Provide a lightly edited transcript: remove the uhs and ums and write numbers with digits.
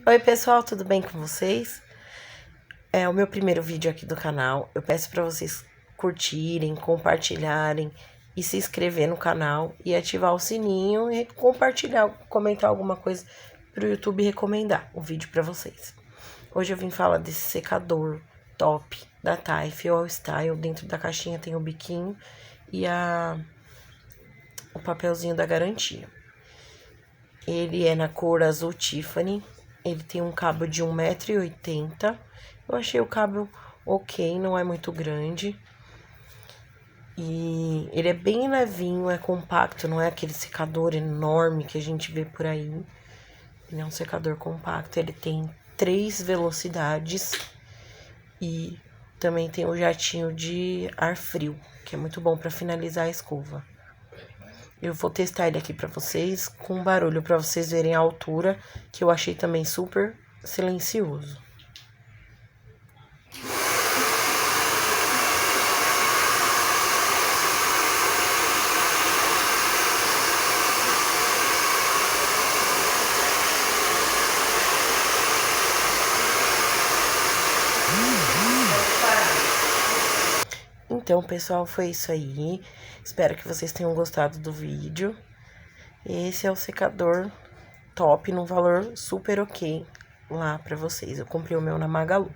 Oi pessoal, tudo bem com vocês? É o meu primeiro vídeo aqui do canal. Eu peço para vocês curtirem, compartilharem e se inscrever no canal e ativar o sininho e compartilhar, comentar alguma coisa para o YouTube recomendar o vídeo para vocês. Hoje eu vim falar desse secador top da Taif All Style. Dentro da caixinha tem o biquinho e o papelzinho da garantia. Ele é na cor azul Tiffany. Ele tem um cabo de 1,80 m. Eu achei o cabo ok, não é muito grande. E ele é bem levinho, é compacto, não é aquele secador enorme que a gente vê por aí. Ele é um secador compacto, ele tem 3 velocidades. E também tem o jatinho de ar frio, que é muito bom para finalizar a escova. Eu vou testar ele aqui pra vocês com barulho, pra vocês verem a altura, que eu achei também super silencioso. Então, pessoal, foi isso aí. Espero que vocês tenham gostado do vídeo. Esse é o secador top, num valor super ok lá pra vocês. Eu comprei o meu na Magalu.